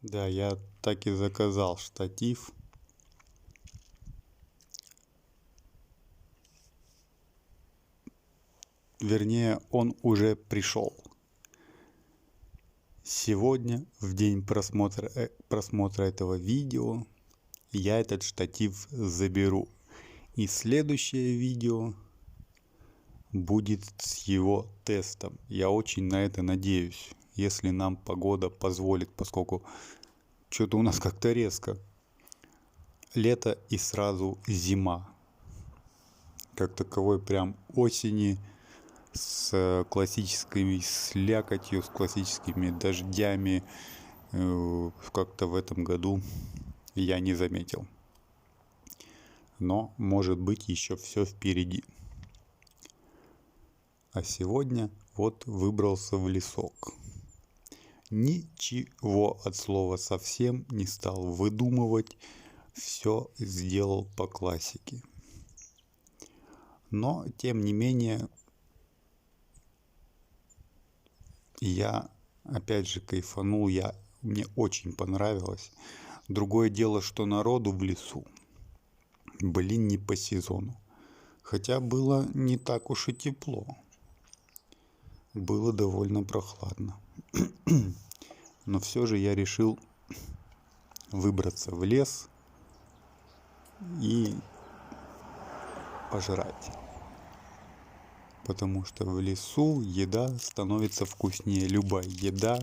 Да, я так и заказал штатив. Вернее, он уже пришел. Сегодня, в день просмотра этого видео, я этот штатив заберу. И следующее видео будет с его тестом. Я очень на это надеюсь, если нам погода позволит, поскольку что-то у нас как-то резко. Лето и сразу зима. Как таковой прям осени с классической слякотью, с классическими дождями как-то в этом году я не заметил. Но может быть еще все впереди. А сегодня вот выбрался в лесок. Ничего от слова совсем не стал выдумывать. Все сделал по классике. Но тем не менее я опять же кайфанул, мне очень понравилось. Другое дело, что народу в лесу, блин, не по сезону. Хотя было не так уж и тепло. Было довольно прохладно. Но все же я решил выбраться в лес и пожрать. Потому что в лесу еда становится вкуснее. Любая еда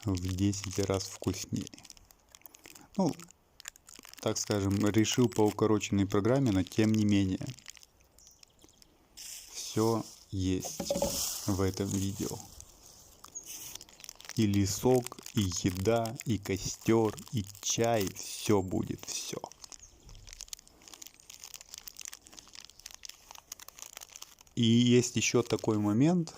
в 10 раз вкуснее. Ну, так скажем, решил по укороченной программе, но тем не менее. Все есть в этом видео. И лесок, и еда, и костер, и чай. Все будет, все. И есть еще такой момент.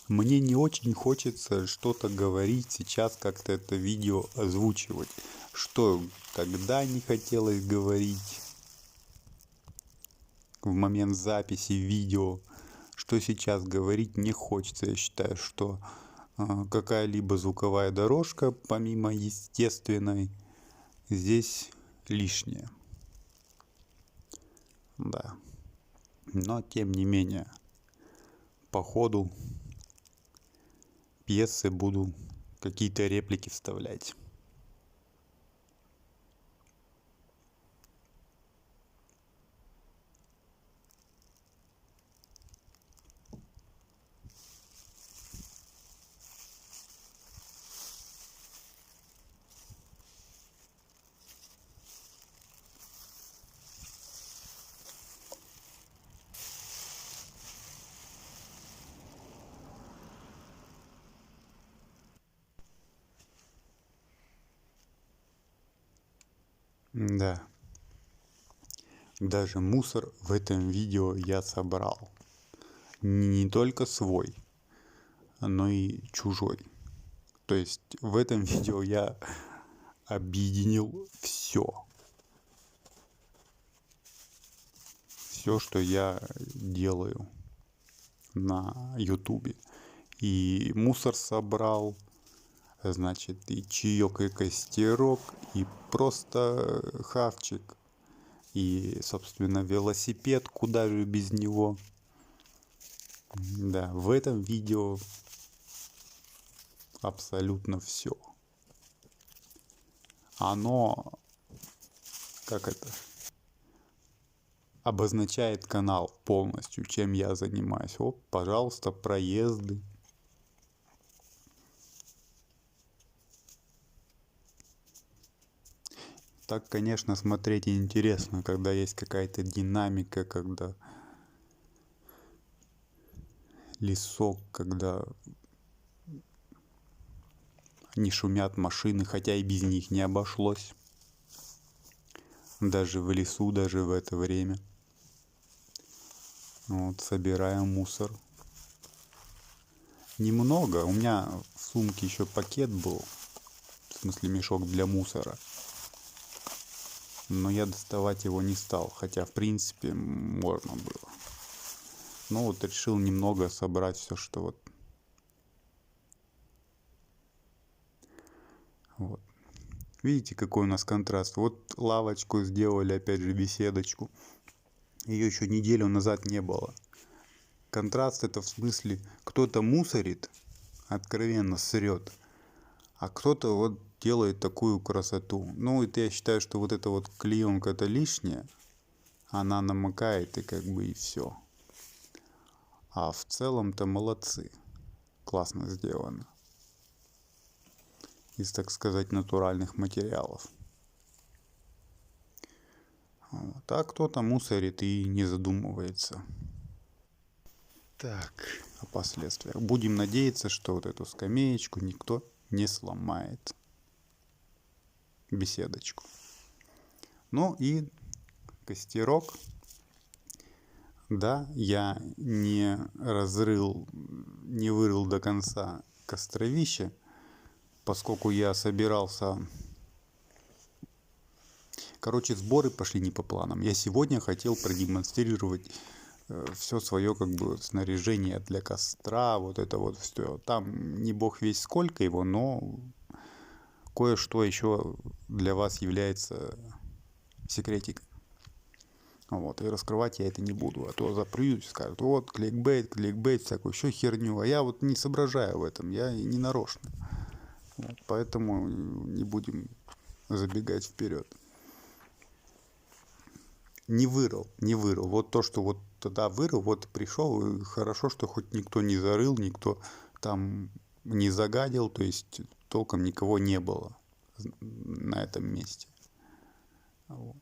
Мне не очень хочется что-то говорить сейчас, как-то это видео озвучивать. Что тогда не хотелось говорить в момент записи видео, что сейчас говорить не хочется. Я считаю, что какая-либо звуковая дорожка, помимо естественной, здесь лишняя. Да. Но тем не менее, по ходу пьесы буду какие-то реплики вставлять. Да. Даже мусор в этом видео я собрал. Не только свой, но и чужой. То есть в этом видео я объединил все. Все, что я делаю на ютубе. И мусор собрал, значит, и чаек, и костерок, и просто хавчик. И, собственно, велосипед, куда же без него. Да, в этом видео абсолютно все. Оно, как это, обозначает канал полностью, чем я занимаюсь. Вот, пожалуйста, проезды. Так, конечно, смотреть интересно, когда есть какая-то динамика, когда лесок, когда не шумят машины, хотя и без них не обошлось. Даже в лесу, даже в это время. Вот, собираем мусор. Немного. У меня в сумке еще пакет был. В смысле мешок для мусора. Но я доставать его не стал. Хотя в принципе можно было. Ну вот решил немного собрать все, что вот Вот. Видите, какой у нас контраст. Вот лавочку сделали, опять же, беседочку. Ее еще неделю назад не было. Контраст это в смысле, кто-то мусорит, откровенно срет, а кто-то вот делает такую красоту. Ну, это я считаю, что вот эта вот клеенка это лишняя, она намокает и как бы и все. А в целом-то молодцы. Классно сделано. Из, так сказать, натуральных материалов. Вот. А кто-то мусорит и не задумывается. Так, о последствиях. Будем надеяться, что вот эту скамеечку никто не сломает. Беседочку. Ну и костерок. Да, я не вырыл до конца костровище, поскольку я собирался... Короче, сборы пошли не по планам. Я сегодня хотел продемонстрировать все свое как бы снаряжение для костра, вот это вот все. Там не бог весь сколько его, но кое-что еще для вас является секретиком. Вот, и раскрывать я это не буду, а то запрют, скажут, вот, кликбейт, всякую еще херню, а я вот не соображаю в этом, я не нарочно. Вот, поэтому не будем забегать вперед. Не вырыл. Вот то, что вот тогда вырыл, вот пришел, и хорошо, что хоть никто не зарыл, никто там не загадил, то есть толком никого не было на этом месте. Вот.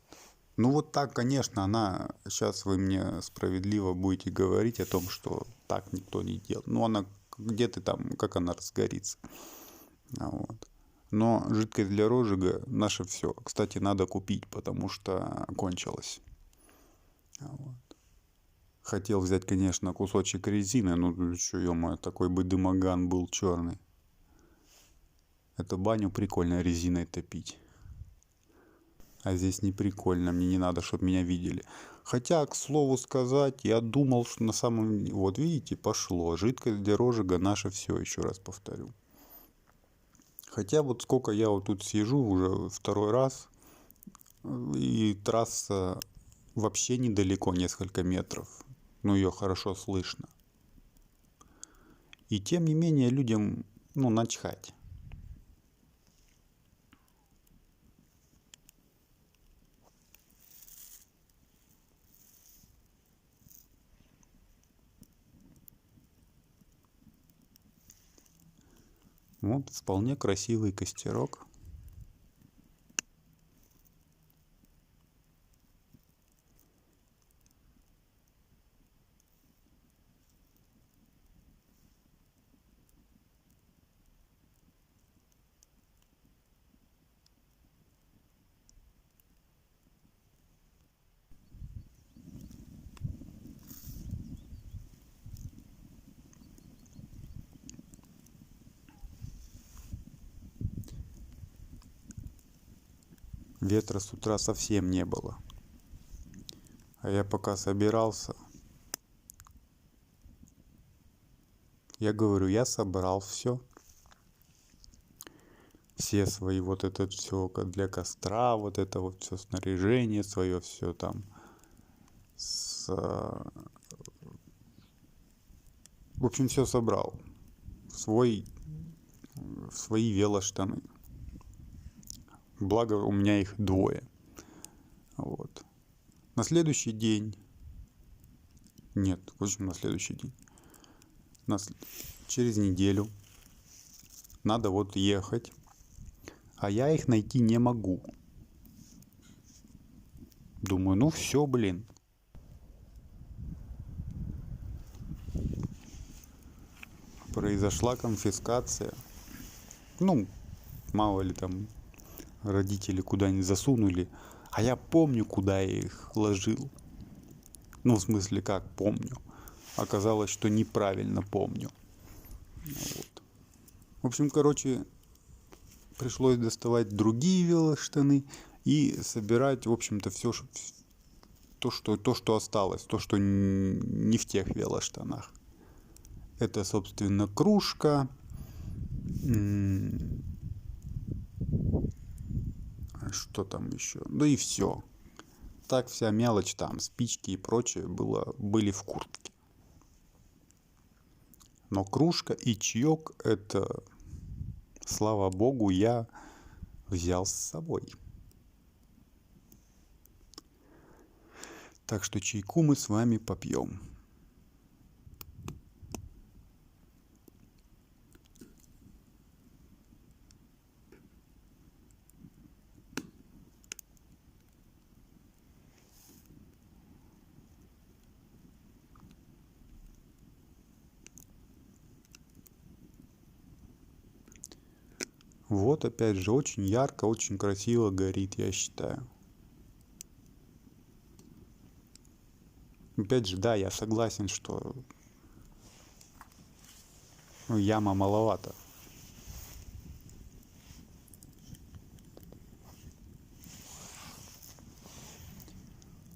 Ну вот так, конечно, сейчас вы мне справедливо будете говорить о том, что так никто не делал. Ну она где-то там, как она разгорится. Вот. Но жидкость для розжига наше все. Кстати, надо купить, потому что кончилось. Вот. Хотел взять, конечно, кусочек резины, но что, ё-моё, такой бы дымоган был черный. Это баню прикольно резиной топить. А здесь не прикольно, мне не надо, чтобы меня видели. Хотя, к слову сказать, я думал, что на самом деле... Вот видите, пошло. Жидкость для розжига наше все, еще раз повторю. Хотя вот сколько я вот тут сижу уже второй раз, и трасса вообще недалеко, несколько метров. Но ее хорошо слышно. И тем не менее людям, начхать. Вот вполне красивый костерок. Ветра с утра совсем не было. А я пока собирался, я говорю, я собрал все. Все свои вот это все для костра, вот это вот все снаряжение свое, все там. В общем, все собрал. В свои велоштаны. Благо у меня их двое. Вот. На следующий день. Нет, в общем, на следующий день. Через неделю надо вот ехать. А я их найти не могу. Думаю, все, блин. Произошла конфискация. Мало ли там родители куда-нибудь засунули. А я помню, куда я их ложил. В смысле, как помню. Оказалось, что неправильно помню. Вот. В общем, пришлось доставать другие велоштаны и собирать, в общем-то, все то, что осталось, то, что не в тех велоштанах. Это, собственно, кружка, Что там еще? Да и все. Так вся мелочь там, спички и прочее были в куртке. Но кружка и чаек — это, слава богу, я взял с собой. Так что чайку мы с вами попьем. Вот опять же очень ярко, очень красиво горит, я считаю. Опять же, да, я согласен, что яма маловато.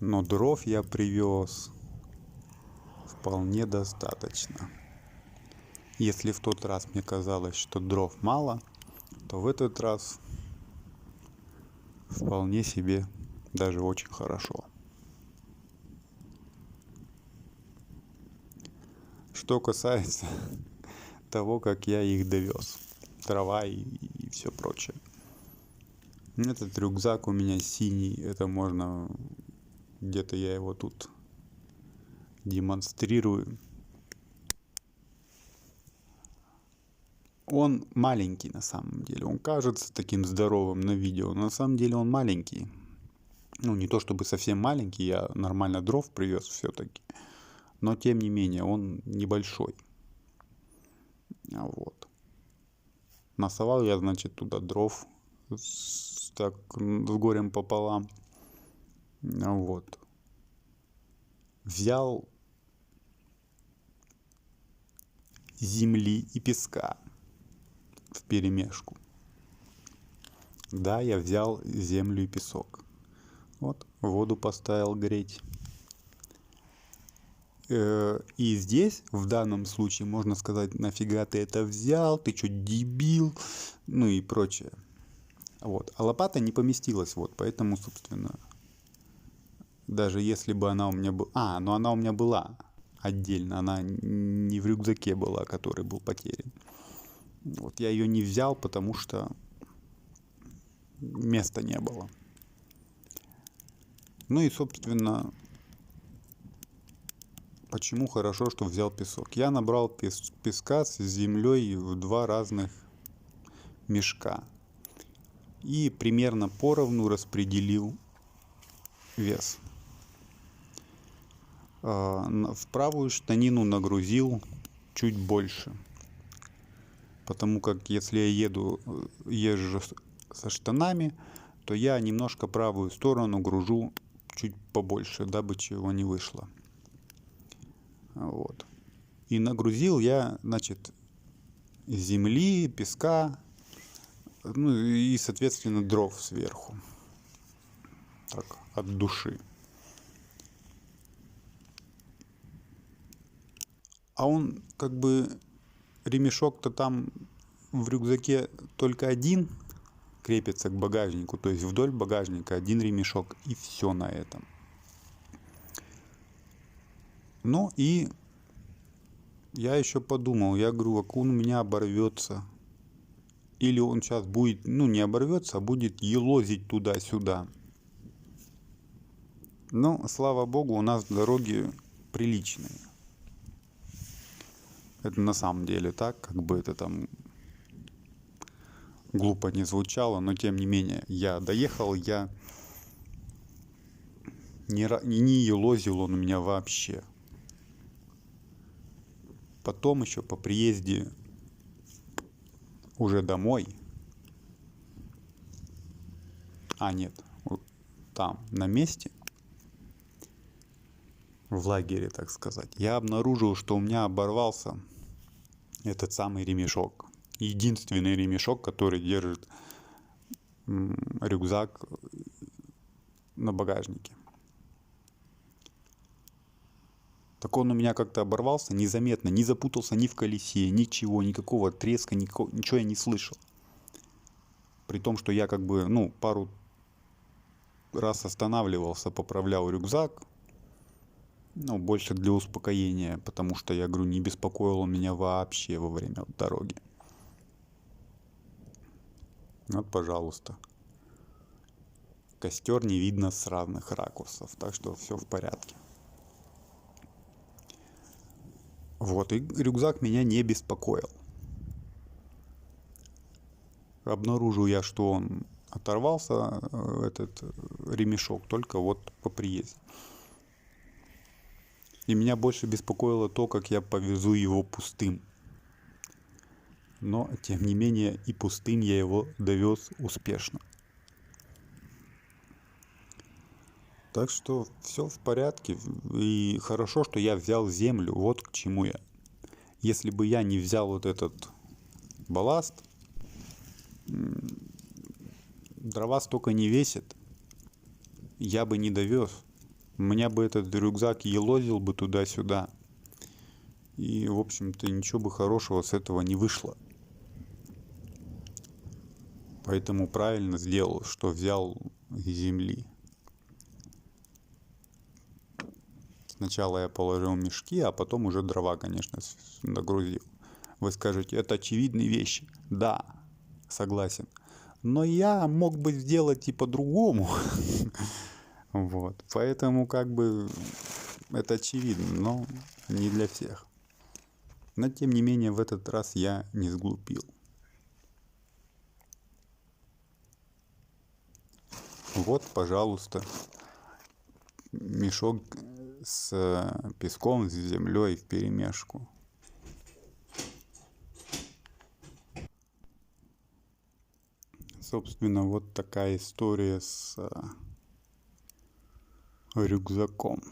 Но дров я привез вполне достаточно. Если в тот раз мне казалось, что дров мало, то в этот раз вполне себе даже очень хорошо. Что касается того, как я их довез, трава и все прочее. Этот рюкзак у меня синий, это можно, где-то я его тут демонстрирую. Он маленький на самом деле, он кажется таким здоровым на видео, но на самом деле он маленький. Ну, не то чтобы совсем маленький, я нормально дров привез все-таки, но тем не менее он небольшой. Вот. Насовал я, значит, туда дров с горем пополам. Вот. Взял земли и песка вперемешку. Да, я взял землю и песок. Вот, воду поставил греть. И здесь, в данном случае, можно сказать, нафига ты это взял, ты что, дебил, ну и прочее. Вот. А лопата не поместилась, вот, поэтому, собственно, даже если бы она у меня была... но она у меня была отдельно, она не в рюкзаке была, который был потерян. Вот, я ее не взял, потому что места не было. Ну и, собственно, почему хорошо, что взял песок. Я набрал песка с землей в 2 разных мешка. И примерно поровну распределил вес. В правую штанину нагрузил чуть больше. Потому как если я езжу со штанами, то я немножко правую сторону гружу чуть побольше, дабы чего не вышло. Вот. И нагрузил я, значит, земли, песка, ну и, соответственно, дров сверху. Так, от души. А он как бы, ремешок-то там в рюкзаке только один крепится к багажнику, то есть вдоль багажника один ремешок, и все на этом. Ну и я еще подумал, я говорю, а он у меня оборвется. Или он сейчас будет, ну не оборвется, а будет елозить туда-сюда. Но, слава богу, у нас дороги приличные. Это на самом деле так, как бы это там глупо не звучало, но тем не менее, я доехал, я не елозил он у меня вообще. Потом еще по приезде уже домой, нет, там, на месте, в лагере, так сказать, я обнаружил, что у меня оборвался этот самый ремешок. Единственный ремешок, который держит рюкзак на багажнике. Так он у меня как-то оборвался незаметно, не запутался ни в колесе, ничего, никакого треска, ничего я не слышал. При том, что я как бы, пару раз останавливался, поправлял рюкзак. Ну, больше для успокоения, потому что, я говорю, не беспокоило меня вообще во время дороги. Вот, пожалуйста. Костер не видно с разных ракурсов, так что все в порядке. Вот, и рюкзак меня не беспокоил. Обнаружил я, что он оторвался, этот ремешок, только вот по приезде. И меня больше беспокоило то, как я повезу его пустым. Но, тем не менее, и пустым я его довез успешно. Так что все в порядке. И хорошо, что я взял землю. Вот к чему я. Если бы я не взял вот этот балласт, дрова столько не весит, я бы не довез. У меня бы этот рюкзак елозил бы туда-сюда. И, в общем-то, ничего бы хорошего с этого не вышло. Поэтому правильно сделал, что взял земли. Сначала я положил мешки, а потом уже дрова, конечно, нагрузил. Вы скажете, это очевидные вещи. Да, согласен. Но я мог бы сделать и по-другому. Вот. Поэтому как бы это очевидно, но не для всех. Но тем не менее в этот раз я не сглупил. Вот, пожалуйста, мешок с песком, с землей вперемешку. Собственно, вот такая история с рюкзаком.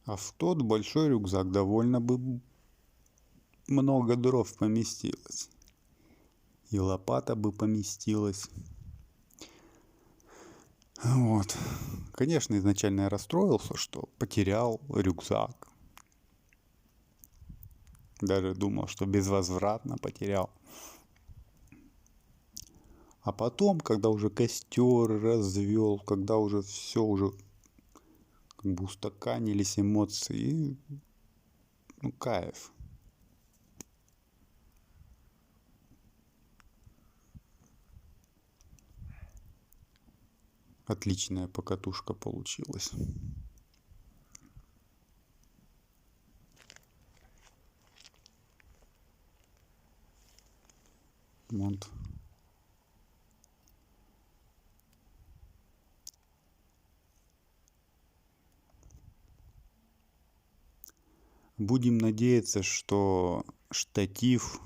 А в тот большой рюкзак довольно бы много дров поместилось. И лопата бы поместилась. Вот. Конечно, изначально я расстроился, что потерял рюкзак. Даже думал, что безвозвратно потерял. А потом, когда уже костер развел, когда уже все уже как бы устаканились эмоции, ну, кайф. Отличная покатушка получилась. Вот. Будем надеяться, что штатив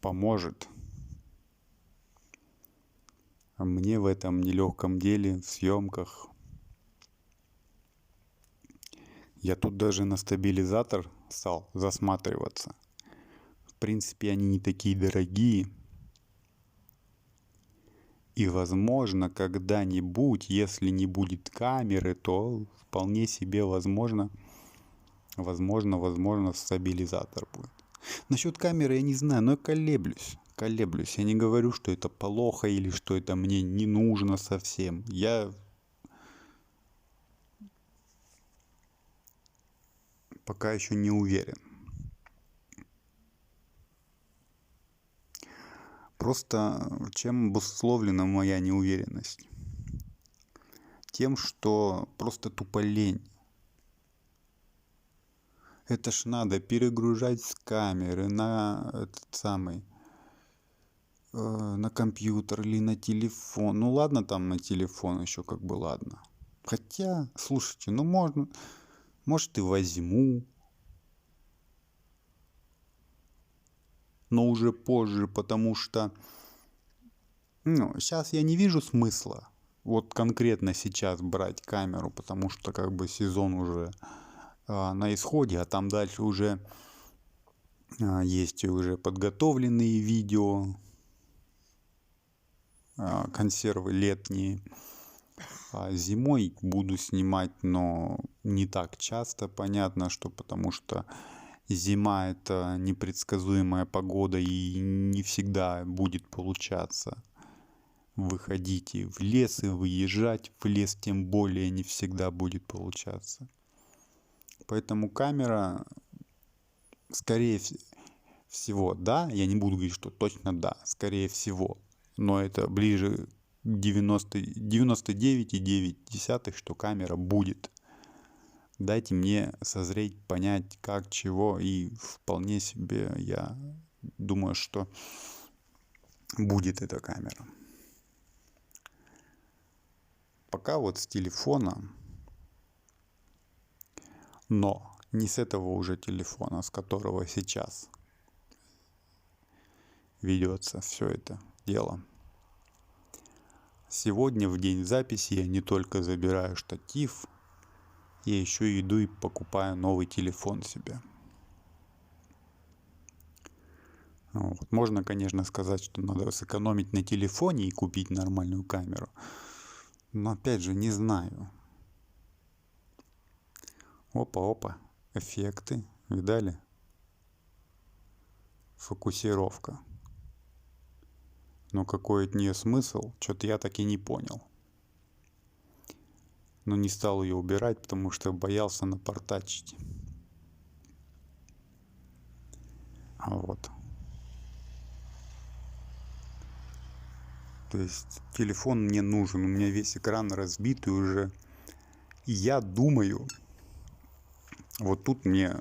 поможет мне в этом нелегком деле, в съемках. Я тут даже на стабилизатор стал засматриваться. В принципе, они не такие дорогие. И, возможно, когда-нибудь, если не будет камеры, то вполне себе возможно, стабилизатор будет. Насчет камеры я не знаю, но я колеблюсь. Я не говорю, что это плохо или что это мне не нужно совсем. Я пока еще не уверен. Просто чем обусловлена моя неуверенность? Тем, что просто тупо лень. Это ж надо перегружать с камеры на этот самый, на компьютер или на телефон. Ну ладно, там на телефон еще как бы ладно. Хотя, слушайте, ну можно, может и возьму. Но уже позже, потому что, ну, сейчас я не вижу смысла. Вот конкретно сейчас брать камеру, потому что как бы сезон уже на исходе, а там дальше уже есть уже подготовленные видео, консервы летние. Зимой буду снимать, но не так часто, понятно, что потому что зима — это непредсказуемая погода, и не всегда будет получаться выходить и в лес, и выезжать в лес, тем более не всегда будет получаться. Поэтому камера, скорее всего, да, я не буду говорить, что точно да, скорее всего, но это ближе к 99,9, что камера будет. Дайте мне созреть, понять, как, чего, и вполне себе я думаю, что будет эта камера. Пока вот с телефона, но не с этого уже телефона, с которого сейчас ведется все это дело. Сегодня, в день записи, я не только забираю штатив, я еще иду и покупаю новый телефон себе. Вот. Можно, конечно, сказать, что надо сэкономить на телефоне и купить нормальную камеру. Но опять же, не знаю. Опа-опа. Эффекты. Видали? Фокусировка. Но какой от нее смысл, что-то я так и не понял. Но не стал ее убирать, потому что боялся напортачить. А вот. То есть телефон мне нужен. У меня весь экран разбитый уже. И я думаю, вот тут мне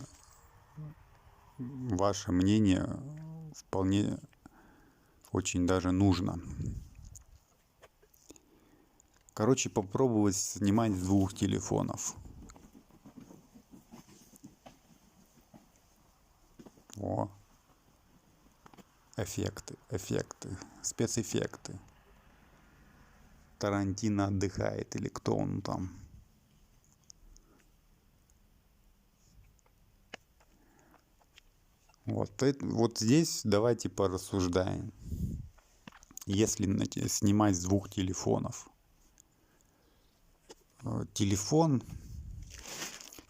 ваше мнение вполне очень даже нужно. Короче, попробовать снимать с двух телефонов. О, эффекты, спецэффекты. Тарантино отдыхает, или кто он там. Вот здесь давайте порассуждаем. Если снимать с двух телефонов. Телефон,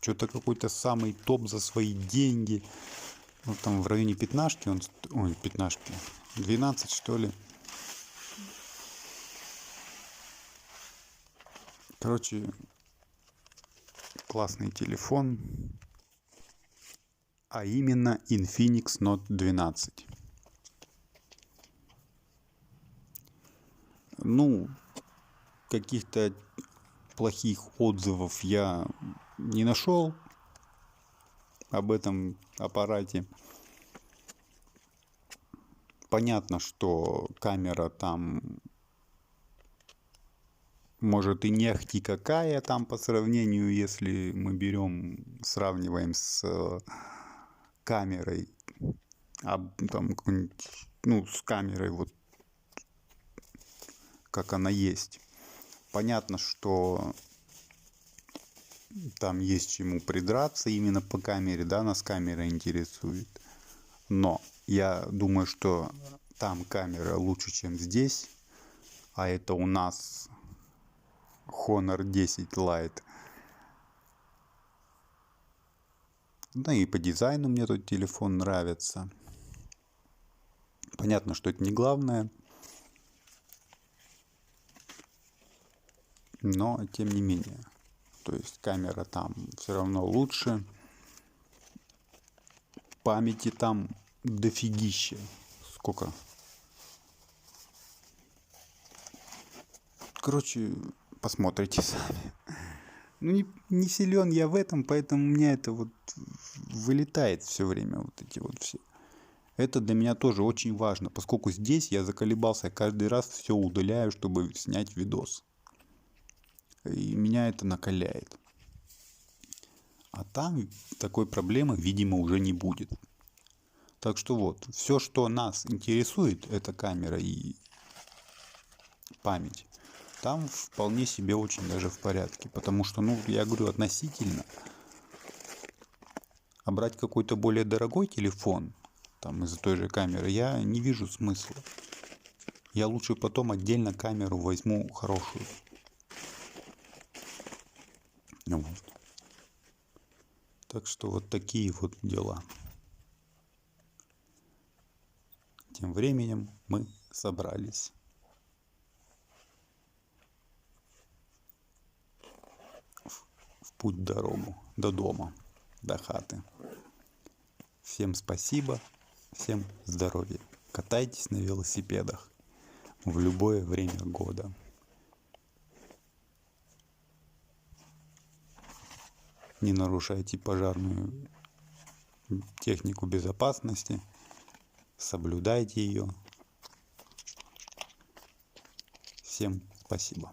что-то какой-то самый топ за свои деньги. Ну, там в районе 15, 12, что ли. Короче, классный телефон. А именно Infinix Note 12. Ну, каких-то плохих отзывов я не нашел об этом аппарате. Понятно, что камера там может и не ахти какая там по сравнению, если мы сравниваем с камерой, там, ну, с камерой вот как она есть. Понятно, что там есть чему придраться именно по камере, да, нас камера интересует. Но я думаю, что там камера лучше, чем здесь. А это у нас Honor 10 Lite. Да и по дизайну мне тот телефон нравится. Понятно, что это не главное. Но тем не менее. То есть камера там все равно лучше. Памяти там дофигища. Сколько? Короче, посмотрите сами. Ну, не силен я в этом, поэтому у меня это вот вылетает все время, вот эти вот все. Это для меня тоже очень важно, поскольку здесь я заколебался, каждый раз все удаляю, чтобы снять видос. И меня это накаляет. А там такой проблемы, видимо, уже не будет. Так что вот, все, что нас интересует, это камера и память. Там вполне себе очень даже в порядке. Потому что, ну, я говорю, относительно. А брать какой-то более дорогой телефон, там из-за той же камеры, я не вижу смысла. Я лучше потом отдельно камеру возьму хорошую. Вот. Так что вот такие вот дела. тем временем мы собрались в путь-дорогу до дома, до хаты. Всем спасибо, всем здоровья. Катайтесь на велосипедах в любое время года. Не нарушайте пожарную технику безопасности, соблюдайте ее. Всем спасибо.